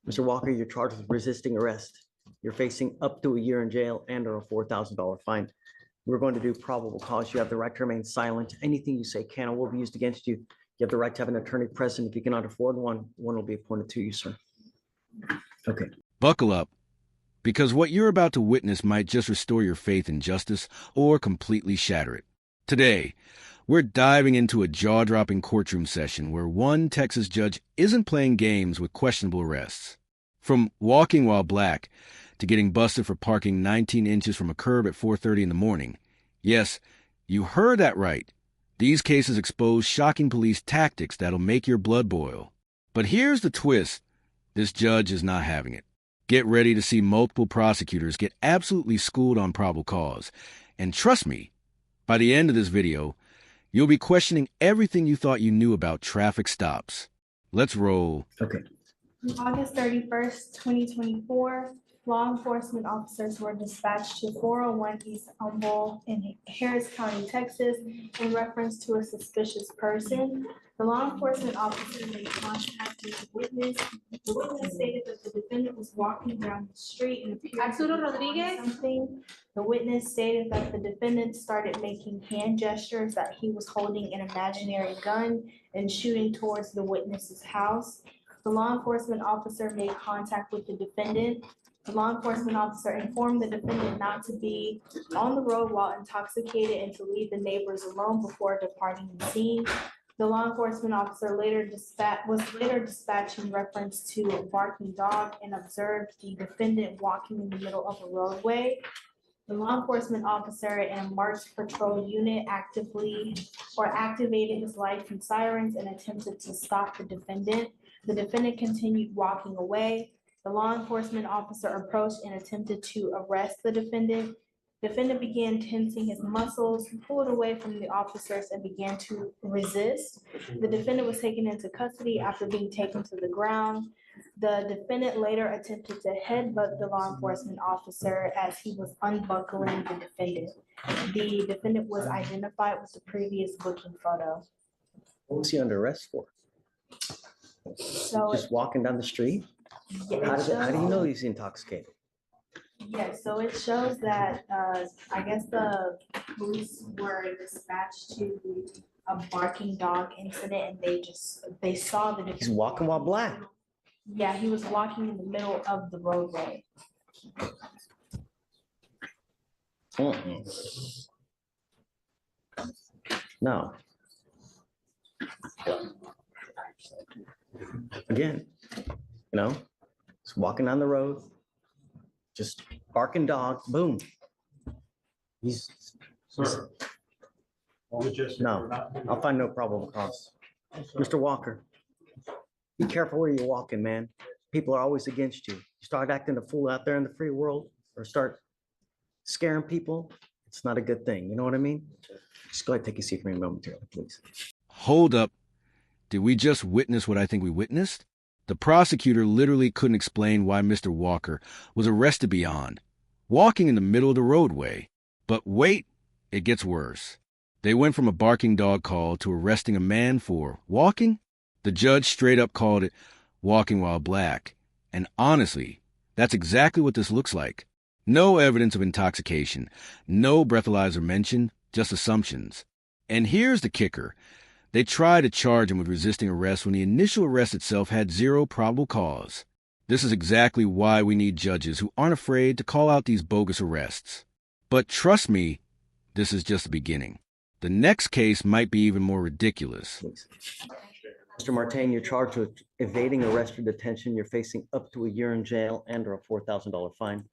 Mr. Walker, you're charged with resisting arrest. You're facing up to a year in jail and or a $4,000 fine. We're going to do probable cause. You have the right to remain silent. Anything you say can or will be used against you. You have the right to have an attorney present. If you cannot afford one, one will be appointed to you, sir. Okay. Buckle up, because what you're about to witness might just restore your faith in justice or completely shatter it. Today, we're diving into a jaw-dropping courtroom session where one Texas judge isn't playing games with questionable arrests. From walking while black to getting busted for parking 19 inches from a curb at 4:30 in the morning. Yes, you heard that right. These cases expose shocking police tactics that'll make your blood boil. But here's the twist. This judge is not having it. Get ready to see multiple prosecutors get absolutely schooled on probable cause. And trust me, by the end of this video, you'll be questioning everything you thought you knew about traffic stops. Let's roll. Okay. August 31st, 2024, law enforcement officers were dispatched to 401 East Humboldt in Harris County, Texas, in reference to a suspicious person. The law enforcement officer made contact with the witness. The witness stated that the defendant was walking down the street and appeared to be doing something. The witness stated that the defendant started making hand gestures, that he was holding an imaginary gun and shooting towards the witness's house. The law enforcement officer made contact with the defendant. The law enforcement officer informed the defendant not to be on the road while intoxicated and to leave the neighbors alone before departing the scene. The law enforcement officer was later dispatched in reference to a barking dog and observed the defendant walking in the middle of a roadway. The law enforcement officer and a marked patrol unit activated his lights and sirens and attempted to stop the defendant. The defendant continued walking away. The law enforcement officer approached and attempted to arrest the defendant. Defendant began tensing his muscles, pulled away from the officers, and began to resist. The defendant was taken into custody after being taken to the ground. The defendant later attempted to headbutt the law enforcement officer as he was unbuckling the defendant. The defendant was identified with the previous booking photo. What was he under arrest for? So Just walking down the street? yeah, How do you know he's intoxicated? yes, so it shows that, I guess the police were dispatched to a barking dog incident and they saw the. He's walking while black. Yeah, he was walking in the middle of the roadway. No. Again, just walking down the road, just barking dog, boom. Sir. No, I'll find no probable cause. Mr. Walker, be careful where you're walking, man. People are always against you. You start acting a fool out there in the free world or start scaring people, it's not a good thing. You know what I mean? Just go ahead and take a seat for me momentarily, please. Hold up. Did we just witness what I think we witnessed? The prosecutor literally couldn't explain why Mr. Walker was arrested beyond walking in the middle of the roadway. But wait, it gets worse. They went from a barking dog call to arresting a man for walking. The judge straight up called it walking while black. And honestly, that's exactly what this looks like. No evidence of intoxication, no breathalyzer mentioned, just assumptions. And here's the kicker. They tried to charge him with resisting arrest when the initial arrest itself had zero probable cause. This is exactly why we need judges who aren't afraid to call out these bogus arrests. But trust me, this is just the beginning. The next case might be even more ridiculous. Mr. Martin, you're charged with evading arrest or detention. You're facing up to a year in jail and or a $4,000 fine.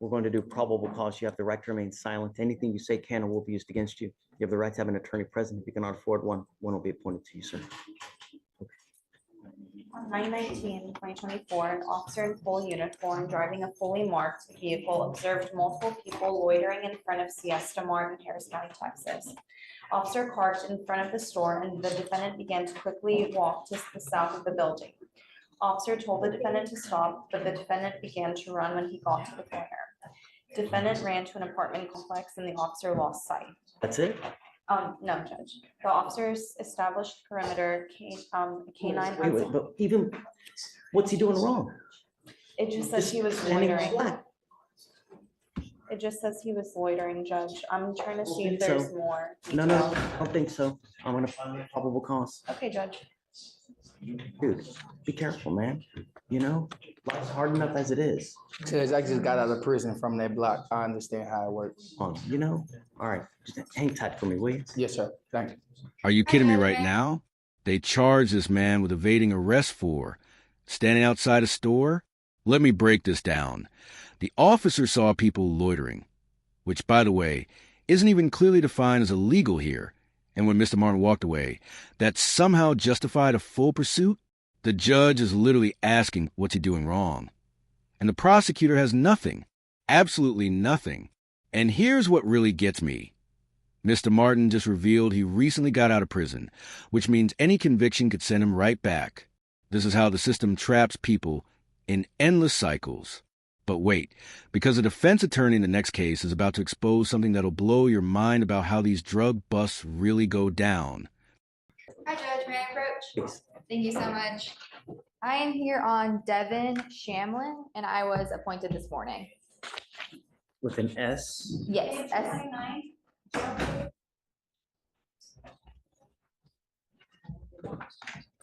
We're going to do probable cause. You have the right to remain silent. Anything you say can or will be used against you. You have the right to have an attorney present. If you cannot afford one, one will be appointed to you, sir. On 9/19/2024, an officer in full uniform driving a fully marked vehicle observed multiple people loitering in front of Siesta Mart in Harris County, Texas. Officer parked in front of the store and the defendant began to quickly walk to the south of the building. Officer told the defendant to stop, but the defendant began to run when he got to the corner. Defendant ran to an apartment complex and the officer lost sight. That's it? No, Judge. The officers established perimeter, K9. But even, what's he doing wrong? It just says he was Standing loitering. flat. It just says he was loitering, Judge. I'm trying to see think if there's so. more. No, detail. I don't think so. I'm gonna find a probable cause. Okay, Judge. Dude, be careful, man. You know, life's hard enough as it is. Judge, I just got out of prison from that block. I understand how it works. You know, all right, just hang tight for me, will you? Yes, sir. Thank you. Are you kidding me right now? They charged this man with evading arrest for standing outside a store? Let me break this down. The officer saw people loitering, which, by the way, isn't even clearly defined as illegal here. And when Mr. Martin walked away, that somehow justified a full pursuit? The judge is literally asking, what's he doing wrong? And the prosecutor has nothing, absolutely nothing. And here's what really gets me. Mr. Martin just revealed he recently got out of prison, which means any conviction could send him right back. This is how the system traps people in endless cycles. But wait, because a defense attorney in the next case is about to expose something that'll blow your mind about how these drug busts really go down. Hi, Judge. May I approach? Please. Thank you so much. I am here on Devin Shamlin, and I was appointed this morning. With an S. Yes.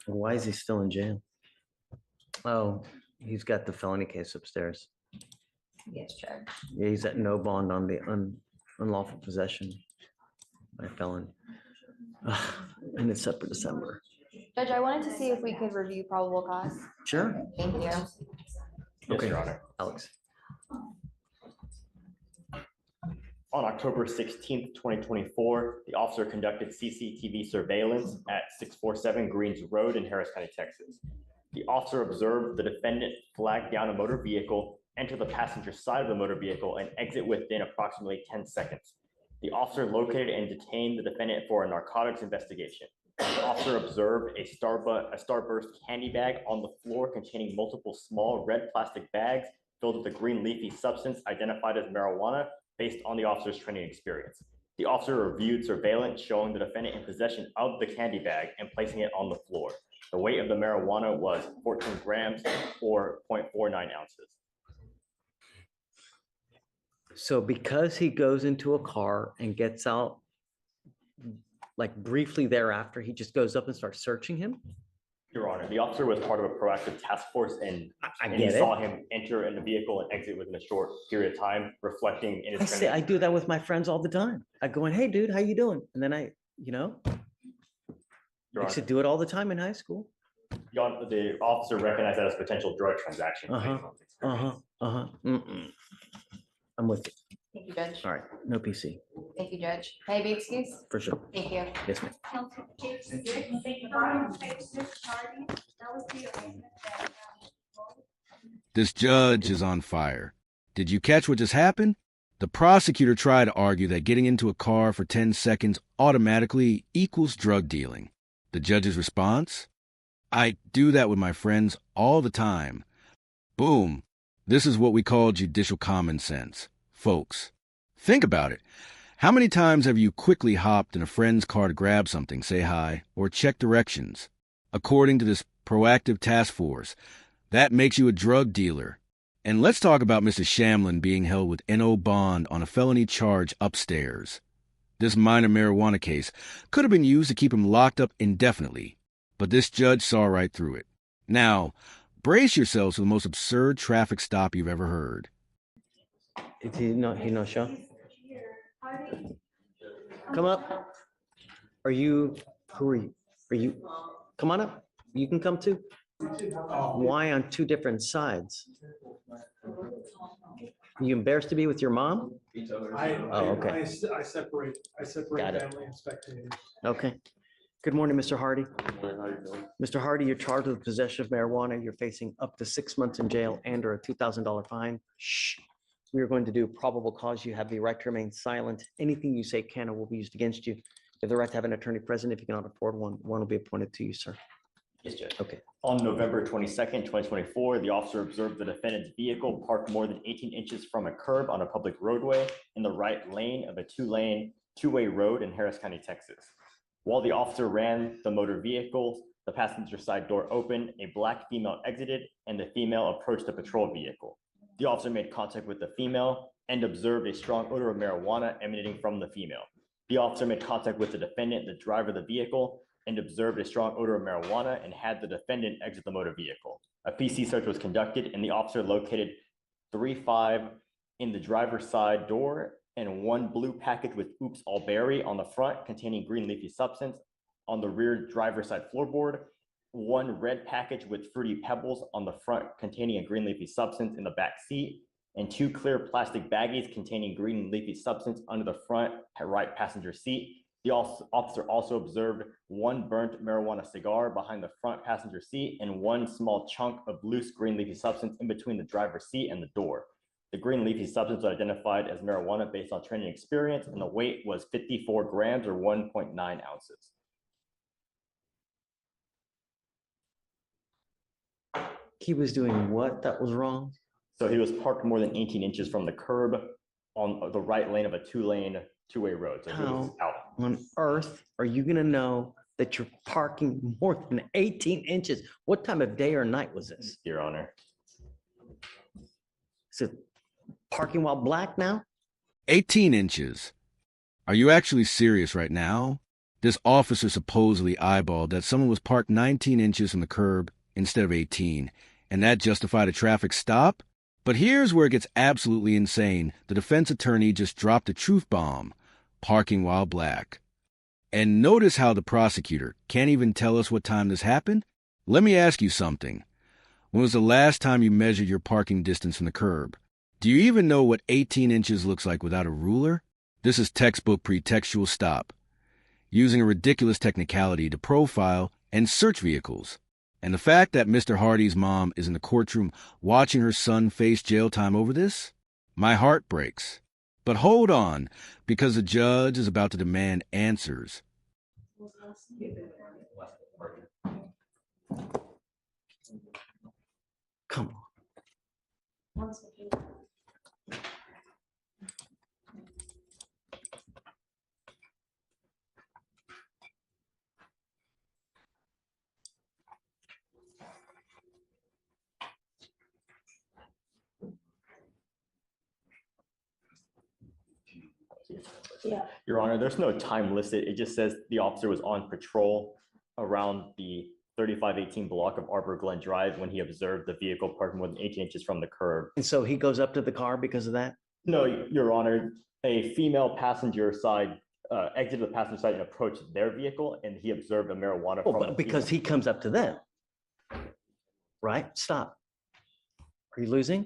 Why is he still in jail? Oh, he's got the felony case upstairs. Yes, Judge. Yeah, he's at no bond on the unlawful possession by a felon. And it's set for December. Judge, I wanted to see if we could review probable cause. Sure. Thank you. Okay, Your Honor. Alex. On October 16th, 2024, the officer conducted CCTV surveillance at 647 Greens Road in Harris County, Texas. The officer observed the defendant flag down a motor vehicle, enter the passenger side of the motor vehicle, and exit within approximately 10 seconds. The officer located and detained the defendant for a narcotics investigation. The officer observed a Starburst candy bag on the floor containing multiple small red plastic bags filled with a green leafy substance identified as marijuana based on the officer's training experience. The officer reviewed surveillance showing the defendant in possession of the candy bag and placing it on the floor. The weight of the marijuana was 14 grams or 0.49 ounces. So because he goes into a car and gets out, like briefly thereafter, he just goes up and starts searching him? Your Honor, the officer was part of a proactive task force and I he get saw it. him enter in the vehicle and exit within a short period of time, reflecting in I his say, training. I do that with my friends all the time. I go in, hey, dude, how you doing? And then I Your used to Honor, do it all the time in high school. the officer recognized that as a potential drug transaction. Mm-mm. I'm with you. Thank you, Judge. All right, no PC, Thank you, Judge. May I be excused? for sure. Thank you. Yes, ma'am. This judge is on fire. Did you catch what just happened? The prosecutor tried to argue that getting into a car for 10 seconds automatically equals drug dealing. The judge's response? I do that with my friends all the time. Boom. This is what we call judicial common sense. Folks, think about it. How many times have you quickly hopped in a friend's car to grab something, say hi, or check directions? According to this proactive task force, that makes you a drug dealer. And let's talk about Mr. Shamlin being held with no bond on a felony charge upstairs. This minor marijuana case could have been used to keep him locked up indefinitely, but this judge saw right through it. Now, brace yourselves for the most absurd traffic stop you've ever heard. Is he no show? Come up. Who are you? Come on up. You can come too. Why on two different sides? Are you embarrassed to be with your mom? Okay. I separate Got it. family and spectators. Okay. Good morning, Mr. Hardy. Mr. Hardy, you're charged with possession of marijuana. You're facing up to 6 months in jail and or a $2,000 fine. Shh. We are going to do probable cause. You have the right to remain silent. Anything you say can or will be used against you. You have the right to have an attorney present. If you cannot afford one will be appointed to you, sir. Yes, Judge. Okay. On November 22nd, 2024, the officer observed the defendant's vehicle parked more than 18 inches from a curb on a public roadway in the right lane of a two-way road in Harris County, Texas. While the officer ran the motor vehicle, the passenger side door opened, a black female exited, and the female approached the patrol vehicle. The officer made contact with the female and observed a strong odor of marijuana emanating from the female. The officer made contact with the defendant, the driver of the vehicle, and observed a strong odor of marijuana and had the defendant exit the motor vehicle. A PC search was conducted and the officer located 3.5 in the driver's side door and one blue package with oops all berry on the front containing green leafy substance on the rear driver's side floorboard, one red package with fruity pebbles on the front containing a green leafy substance in the back seat, and two clear plastic baggies containing green leafy substance under the front right passenger seat. The officer also observed one burnt marijuana cigar behind the front passenger seat and one small chunk of loose green leafy substance in between the driver's seat and the door. The green leafy substance was identified as marijuana based on training experience, and the weight was 54 grams or 1.9 ounces. He was doing what that was wrong? So he was parked more than 18 inches from the curb on the right lane of a two-way road. So he was out. On earth are you gonna know that you're parking more than 18 inches? What time of day or night was this? Your Honor. Is it parking while black now? 18 inches. Are you actually serious right now? This officer supposedly eyeballed that someone was parked 19 inches from the curb instead of 18, and that justified a traffic stop? But here's where it gets absolutely insane. The defense attorney just dropped a truth bomb, parking while black. And notice how the prosecutor can't even tell us what time this happened? Let me ask you something. When was the last time you measured your parking distance from the curb? Do you even know what 18 inches looks like without a ruler? This is textbook pretextual stop, using a ridiculous technicality to profile and search vehicles. And the fact that Mr. Hardy's mom is in the courtroom watching her son face jail time over this? My heart breaks. But hold on, because the judge is about to demand answers. Come on. Yeah. Your Honor, there's no time listed. It just says the officer was on patrol around the 3518 block of Arbor Glen Drive when he observed the vehicle parked more than 18 inches from the curb. And so he goes up to the car because of that? No, Your Honor, a female passenger side exited the passenger side and approached their vehicle, and he observed a marijuana Oh, from but the because female. he comes up to them. Right? Stop. Are you losing?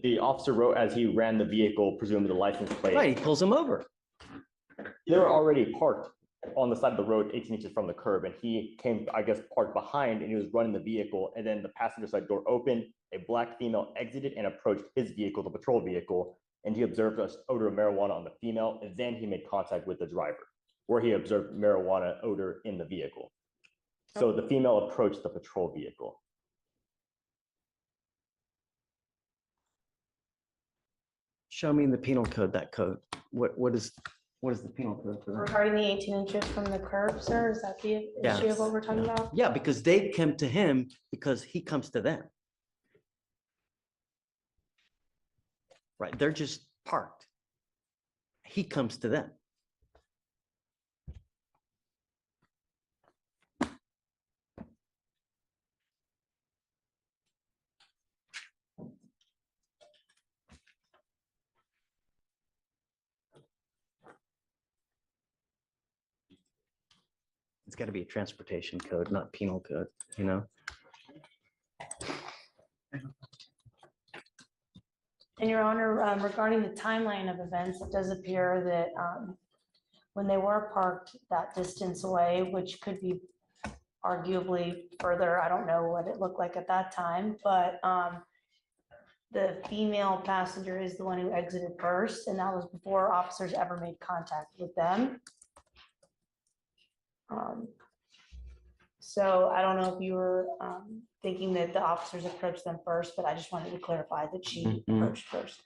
The officer wrote as he ran the vehicle, presumably the license plate. Right, he pulls him over. They were already parked on the side of the road 18 inches from the curb, and he came, I guess, parked behind, and he was running the vehicle, and then the passenger side door opened, a black female exited and approached his vehicle, the patrol vehicle, and he observed an odor of marijuana on the female, and then he made contact with the driver, where he observed marijuana odor in the vehicle. So the female approached the patrol vehicle. Show me in the penal code that code. What is the penal code for that? Regarding the 18 inches from the curb, sir, is that the Yeah. issue of what we're talking about? Yeah, because they come to him because he comes to them. Right, they're just parked. He comes to them. It's got to be a transportation code, not penal code, you know? And Your Honor, regarding the timeline of events, it does appear that when they were parked that distance away, which could be arguably further, I don't know what it looked like at that time, but the female passenger is the one who exited first, and that was before officers ever made contact with them. So I don't know if you were thinking that the officers approached them first, but I just wanted to clarify that she approached first.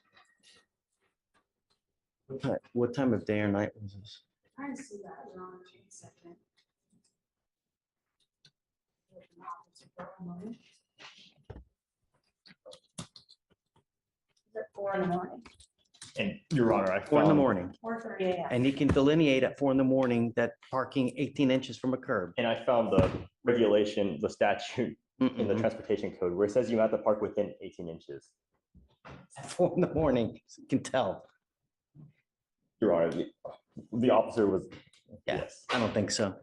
What time of day or night was this? Trying to see that, Your Honor, in a second. Four in the morning. And Your Honor, I 4 in the found, morning. 4:30 a.m. And he can delineate at 4 in the morning that parking 18 inches from a curb. and I found the regulation, the statute in the Mm-mm. transportation code where it says you have to park within 18 inches. At 4 in the morning, you can tell. Your Honor, the officer was, Yeah, yes. I don't think so.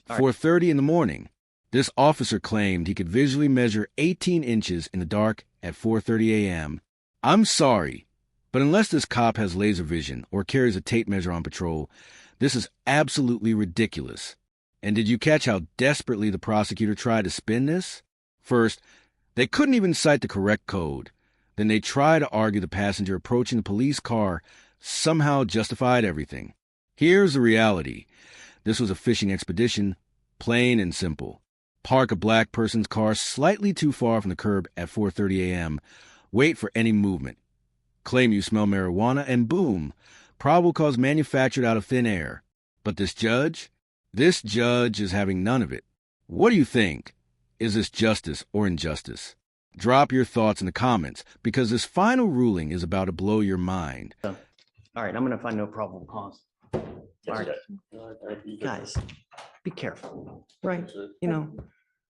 All right. 4:30 in the morning, this officer claimed he could visually measure 18 inches in the dark at 4:30 a.m. I'm sorry, but unless this cop has laser vision or carries a tape measure on patrol, this is absolutely ridiculous. And did you catch how desperately the prosecutor tried to spin this? First, they couldn't even cite the correct code. Then they tried to argue the passenger approaching the police car somehow justified everything. Here's the reality. This was a fishing expedition, plain and simple. Park a black person's car slightly too far from the curb at 4:30 a.m. Wait for any movement. Claim you smell marijuana, and boom, probable cause manufactured out of thin air. But this judge is having none of it. What do you think? Is this justice or injustice? Drop your thoughts in the comments, because this final ruling is about to blow your mind. All right, I'm gonna find no probable cause. All right, guys, be careful, right? You know,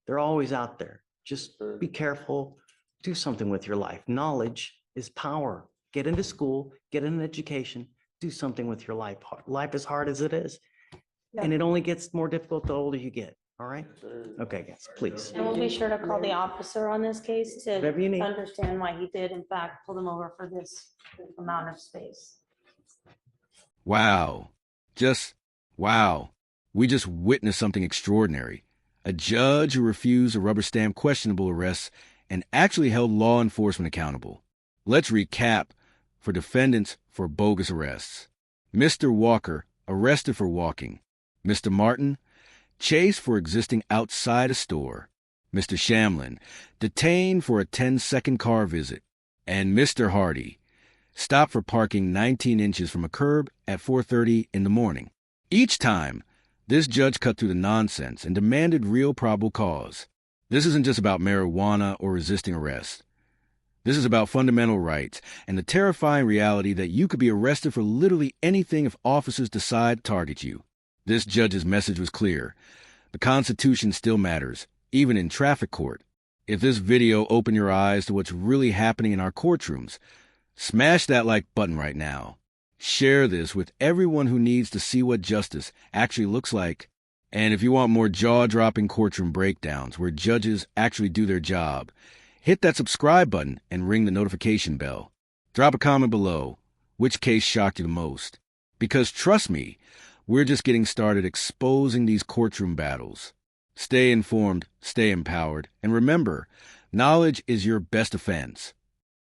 they're always out there. Just be careful. Do something with your life. Knowledge is power. Get into school, get an education, do something with your life. Life is hard as it is. And it only gets more difficult the older you get. All right? Okay, guys, please. And we'll be sure to call the officer on this case to Whatever you need. understand why he did in fact pull them over for this amount of space. Wow. Wow. We just witnessed something extraordinary. A judge who refused to rubber stamp questionable arrests and actually held law enforcement accountable. Let's recap for defendants for bogus arrests. Mr. Walker, arrested for walking. Mr. Martin, chased for existing outside a store. Mr. Shamlin, detained for a 10-second car visit. And Mr. Hardy, stopped for parking 19 inches from a curb at 4:30 in the morning. Each time, this judge cut through the nonsense and demanded real probable cause. This isn't just about marijuana or resisting arrest. This is about fundamental rights and the terrifying reality that you could be arrested for literally anything if officers decide to target you. This judge's message was clear. The Constitution still matters, even in traffic court. If this video opened your eyes to what's really happening in our courtrooms, smash that like button right now. Share this with everyone who needs to see what justice actually looks like. And if you want more jaw-dropping courtroom breakdowns where judges actually do their job, hit that subscribe button and ring the notification bell. Drop a comment below. Which case shocked you the most? Because trust me, we're just getting started exposing these courtroom battles. Stay informed, stay empowered, and remember, knowledge is your best defense.